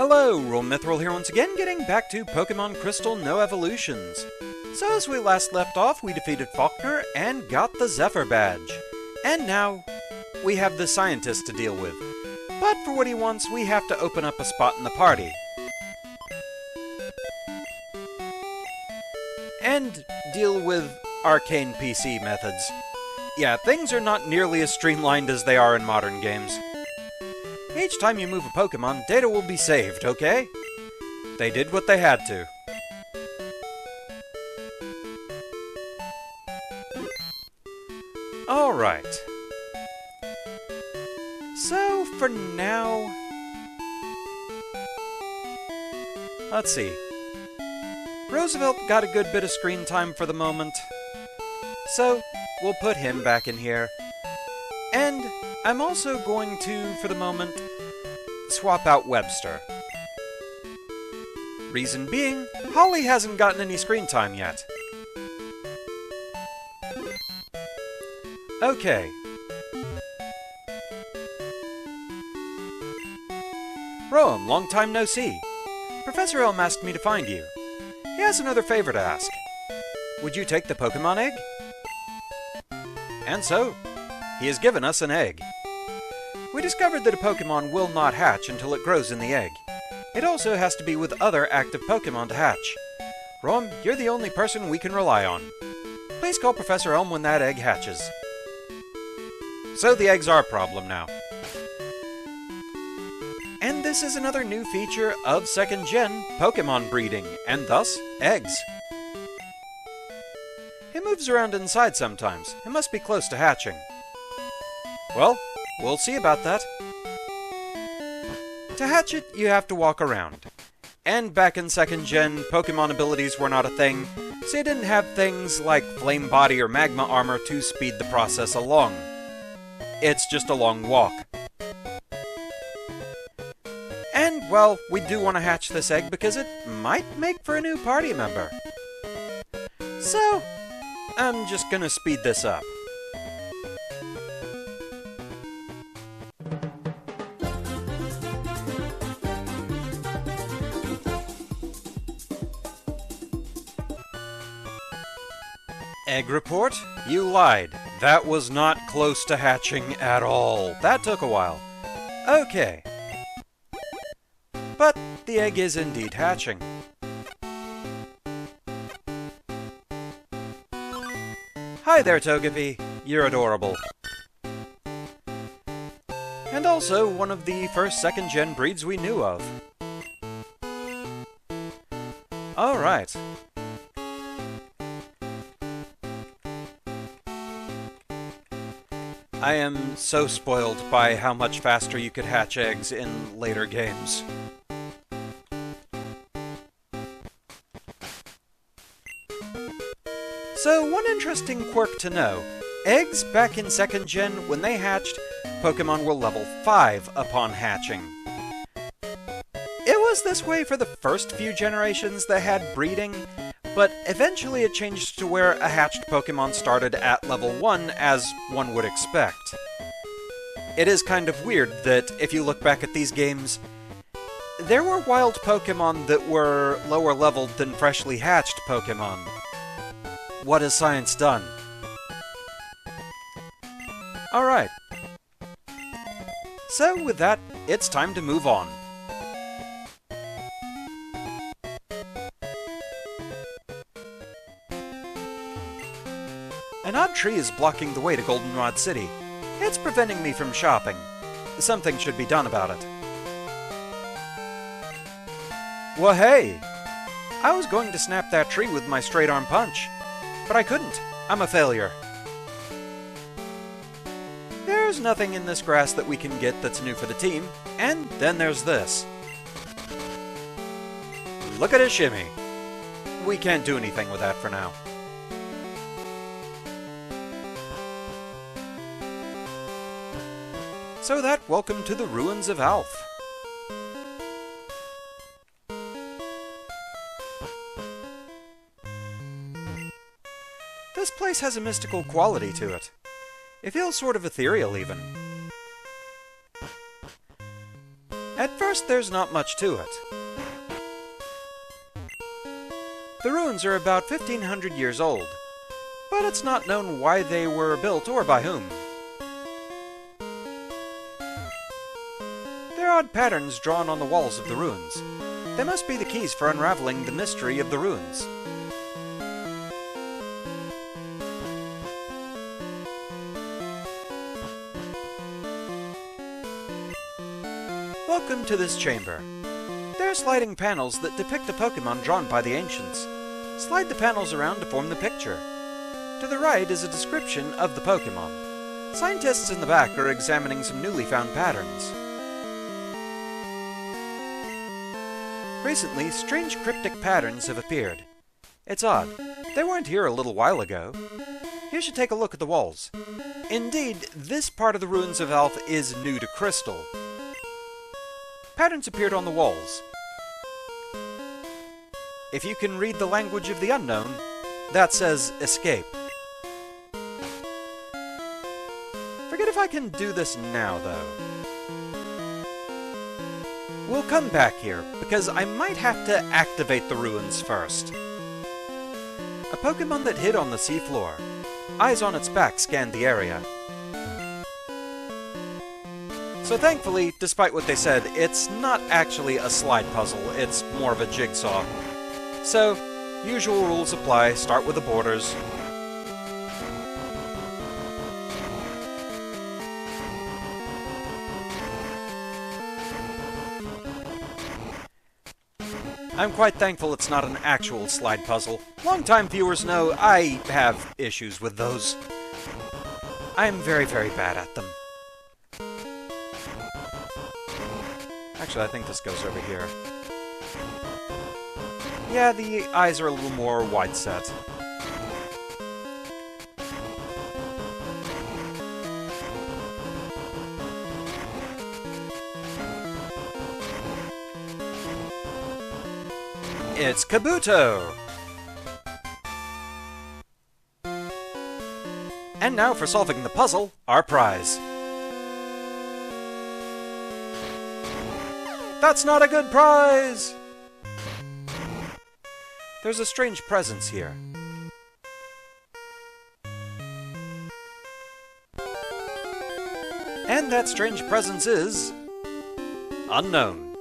Hello, Mithril here once again, getting back to Pokemon Crystal No Evolutions. So as we last left off, we defeated Faulkner and got the Zephyr Badge. And now, we have the Scientist to deal with. But for what he wants, we have to open up a spot in the party. And deal with Arcane PC methods. Yeah, things are not nearly as streamlined as they are in modern games. Each time you move a Pokemon, data will be saved, okay? They did what they had to. Alright. So, for now... let's see. Roosevelt got a good bit of screen time for the moment. So, we'll put him back in here. And I'm also going to, for the moment, swap out Webster. Reason being, Holly hasn't gotten any screen time yet. Okay. Roam, long time no see. Professor Elm asked me to find you. He has another favor to ask. Would you take the Pokemon egg? And so, he has given us an egg. We discovered that a Pokemon will not hatch until it grows in the egg. It also has to be with other active Pokemon to hatch. Rom, you're the only person we can rely on. Please call Professor Elm when that egg hatches. So the egg's our problem now. And this is another new feature of 2nd Gen Pokemon breeding, and thus, eggs. It moves around inside sometimes. It must be close to hatching. Well, we'll see about that. To hatch it, you have to walk around. And back in 2nd Gen, Pokemon abilities were not a thing, so you didn't have things like Flame Body or Magma Armor to speed the process along. It's just a long walk. And, well, we do want to hatch this egg because it might make for a new party member. So, I'm just gonna speed this up. Egg report? You lied. That was not close to hatching at all. That took a while. Okay. But the egg is indeed hatching. Hi there, Togepi. You're adorable. And also one of the first 2nd Gen breeds we knew of. Alright. I am so spoiled by how much faster you could hatch eggs in later games. So, one interesting quirk to know. Eggs back in 2nd Gen, when they hatched, Pokemon were level 5 upon hatching. It was this way for the first few generations that had breeding, but eventually it changed to where a hatched Pokemon started at level 1, as one would expect. It is kind of weird that, if you look back at these games, there were wild Pokemon that were lower leveled than freshly hatched Pokemon. What has science done? Alright. So, with that, it's time to move on. An odd tree is blocking the way to Goldenrod City. It's preventing me from shopping. Something should be done about it. Well, hey! I was going to snap that tree with my straight-arm punch, but I couldn't. I'm a failure. There's nothing in this grass that we can get that's new for the team, and then there's this. Look at it shimmy. We can't do anything with that for now. So that, welcome to the Ruins of Alph. This place has a mystical quality to it. It feels sort of ethereal, even. At first, there's not much to it. The ruins are about 1,500 years old, but it's not known why they were built or by whom. There are odd patterns drawn on the walls of the ruins. They must be the keys for unraveling the mystery of the ruins. Welcome to this chamber. There are sliding panels that depict a Pokémon drawn by the ancients. Slide the panels around to form the picture. To the right is a description of the Pokémon. Scientists in the back are examining some newly found patterns. Recently, strange cryptic patterns have appeared. It's odd. They weren't here a little while ago. You should take a look at the walls. Indeed, this part of the Ruins of Alph is new to Crystal. Patterns appeared on the walls. If you can read the language of the unknown, that says escape. Forget if I can do this now, though. We'll come back here, because I might have to activate the ruins first. A Pokémon that hid on the seafloor. Eyes on its back scanned the area. So thankfully, despite what they said, it's not actually a slide puzzle, it's more of a jigsaw. So, usual rules apply, start with the borders. I'm quite thankful it's not an actual slide puzzle. Longtime viewers know I have issues with those. I'm very, very bad at them. Actually, I think this goes over here. Yeah, the eyes are a little more wide set. It's Kabuto! And now for solving the puzzle, our prize. That's not a good prize! There's a strange presence here. And that strange presence is... Unown.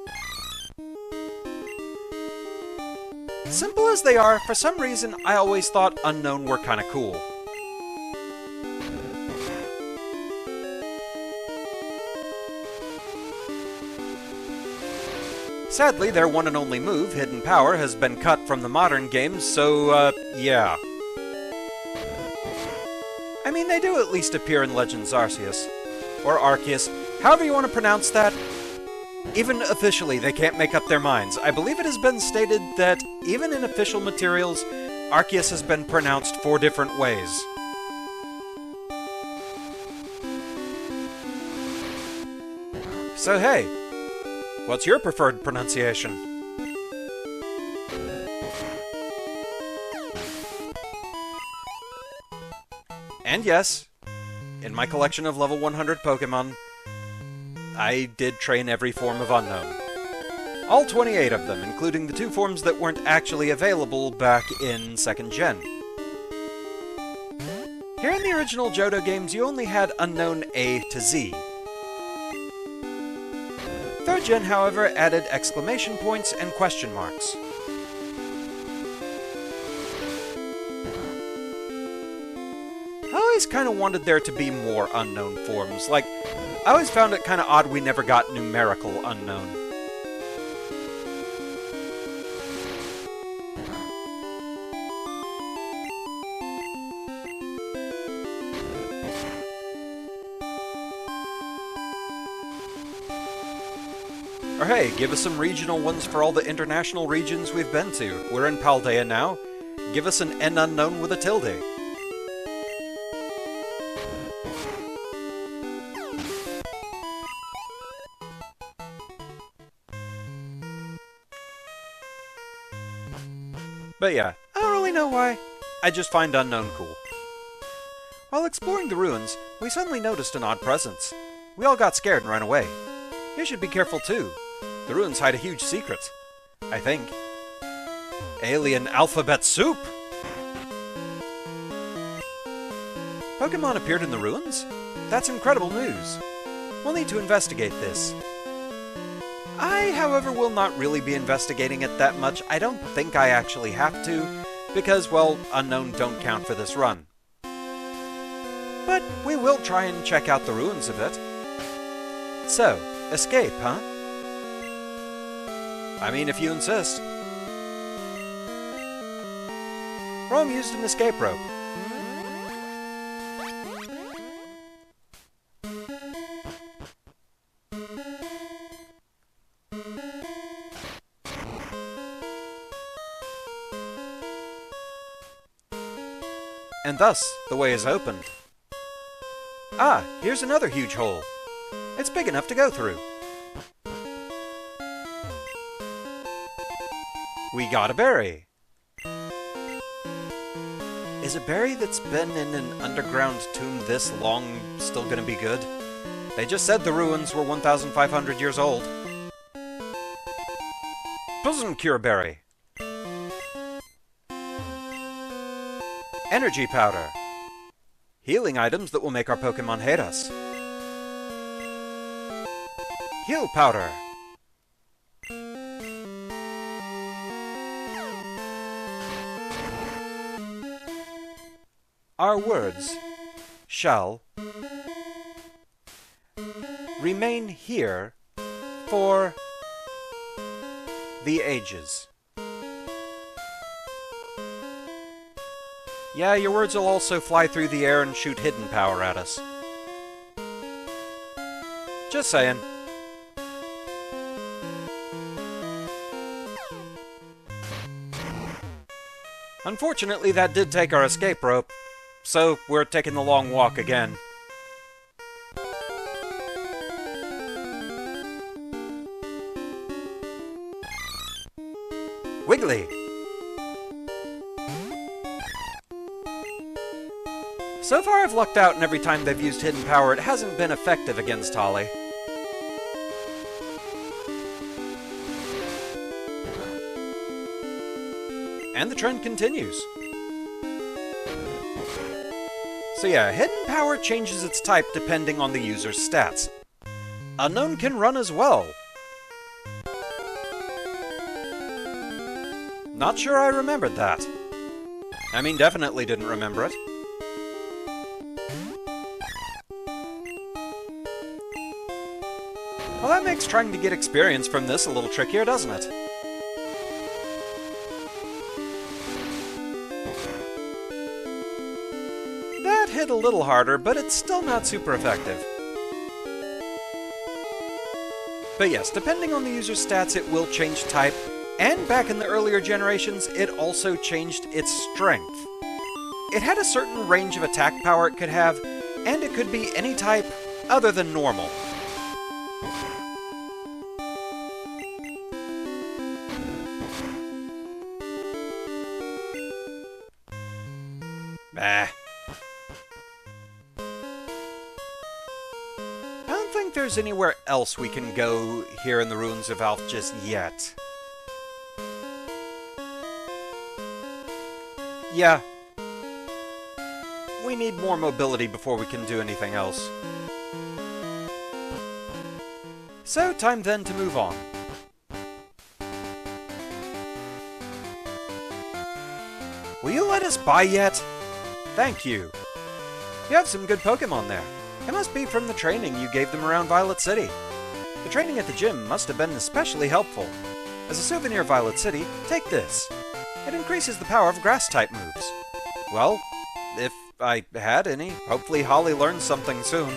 Simple as they are, for some reason I always thought Unown were kinda cool. Sadly, their one and only move, Hidden Power, has been cut from the modern games, so, yeah. I mean, they do at least appear in Legends Arceus. Or Arceus, however you want to pronounce that. Even officially, they can't make up their minds. I believe it has been stated that, even in official materials, Arceus has been pronounced 4 different ways. So hey, what's your preferred pronunciation? And yes, in my collection of level 100 Pokémon, I did train every form of Unown. All 28 of them, including the 2 forms that weren't actually available back in 2nd Gen. Here in the original Johto games, you only had Unown A to Z. 3rd Gen, however, added exclamation points and question marks. I always kind of wanted there to be more Unown forms. Like, I always found it kind of odd we never got numerical Unown. Or hey, give us some regional ones for all the international regions we've been to. We're in Paldea now. Give us an N unknown with a tilde. But yeah, I don't really know why. I just find Unown cool. While exploring the ruins, we suddenly noticed an odd presence. We all got scared and ran away. You should be careful too. The ruins hide a huge secret. I think. Alien alphabet soup! Pokémon appeared in the ruins? That's incredible news. We'll need to investigate this. I, however, will not really be investigating it that much. I don't think I actually have to, because, well, Unown don't count for this run. But we will try and check out the ruins a bit. So, escape, huh? I mean, if you insist. Rome used an escape rope. And thus, the way is opened. Ah, here's another huge hole. It's big enough to go through. We got a berry. Is a berry that's been in an underground tomb this long still gonna be good? They just said the ruins were 1,500 years old. Poison Cure Berry. Energy Powder. Healing items that will make our Pokémon hate us. Heal Powder. Our words shall remain here for the ages. Yeah, your words will also fly through the air and shoot hidden power at us. Just saying. Unfortunately, that did take our escape rope, so we're taking the long walk again. Wiggly! So far I've lucked out, and every time they've used hidden power, it hasn't been effective against Holly. And the trend continues. So yeah, hidden power changes its type depending on the user's stats. Unown can run as well. Not sure I remembered that. I mean, definitely didn't remember it. Well, that makes trying to get experience from this a little trickier, doesn't it? That hit a little harder, but it's still not super effective. But yes, depending on the user's stats, it will change type, and back in the earlier generations, it also changed its strength. It had a certain range of attack power it could have, and it could be any type other than normal. Bah. I don't think there's anywhere else we can go here in the Ruins of Alph just yet. Yeah. We need more mobility before we can do anything else. So, time then to move on. Will you let us by yet? Thank you. You have some good Pokémon there. It must be from the training you gave them around Violet City. The training at the gym must have been especially helpful. As a souvenir of Violet City, take this. It increases the power of Grass-type moves. Well, if I had any, hopefully Holly learns something soon.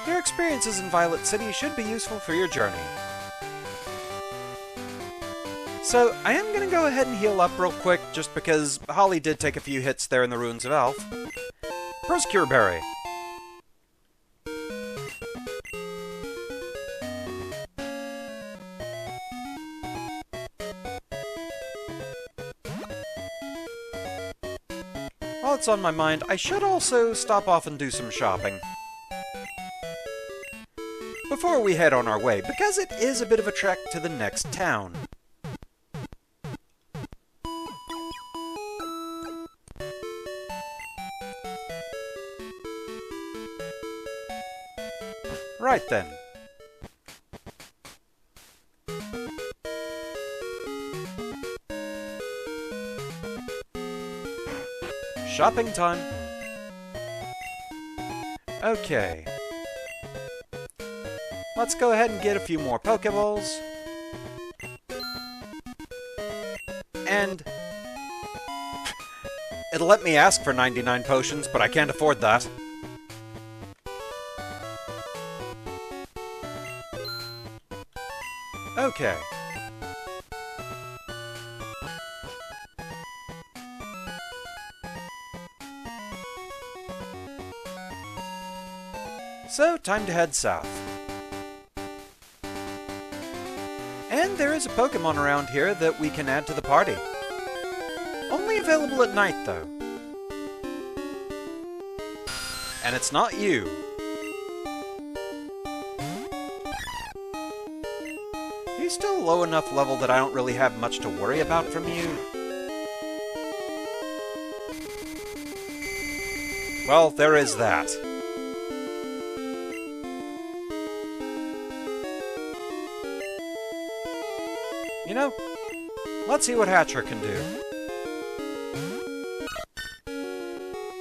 Your experiences in Violet City should be useful for your journey. So, I am going to go ahead and heal up real quick, just because Holly did take a few hits there in the Ruins of Alph. Cure Berry. While it's on my mind, I should also stop off and do some shopping. Before before we head on our way, because it is a bit of a trek to the next town. Right then. Shopping time. Okay. Let's go ahead and get a few more Pokeballs. And it'll let me ask for 99 potions, but I can't afford that. Okay. So, time to head south. And there is a Pokémon around here that we can add to the party. Only available at night, though. And it's not you. He's still low enough level that I don't really have much to worry about from you. Well, there is that. You know, let's see what Hatcher can do.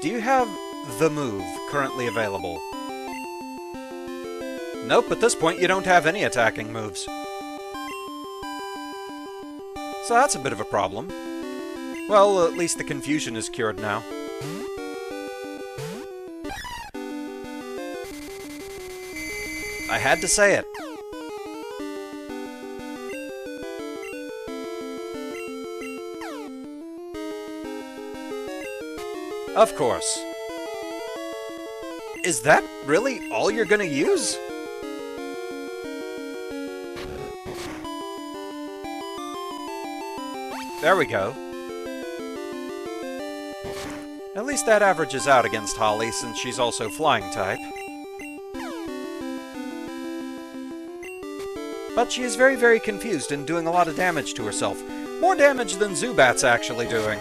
Do you have the move currently available? Nope, at this point you don't have any attacking moves. So that's a bit of a problem. Well, at least the confusion is cured now. I had to say it. Of course. Is that really all you're gonna use? There we go. At least that averages out against Holly, since she's also flying type. But she is very, very confused and doing a lot of damage to herself. More damage than Zubat's actually doing.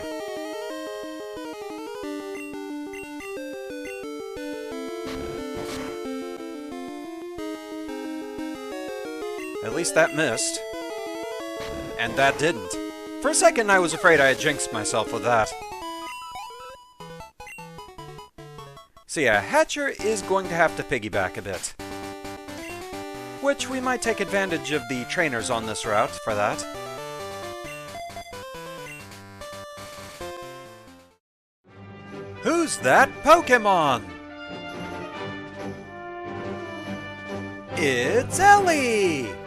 At least that missed. And that didn't. For a second I was afraid I had jinxed myself with that. So yeah, Hatcher is going to have to piggyback a bit. Which we might take advantage of the trainers on this route for that. Who's that Pokémon? It's Ellie!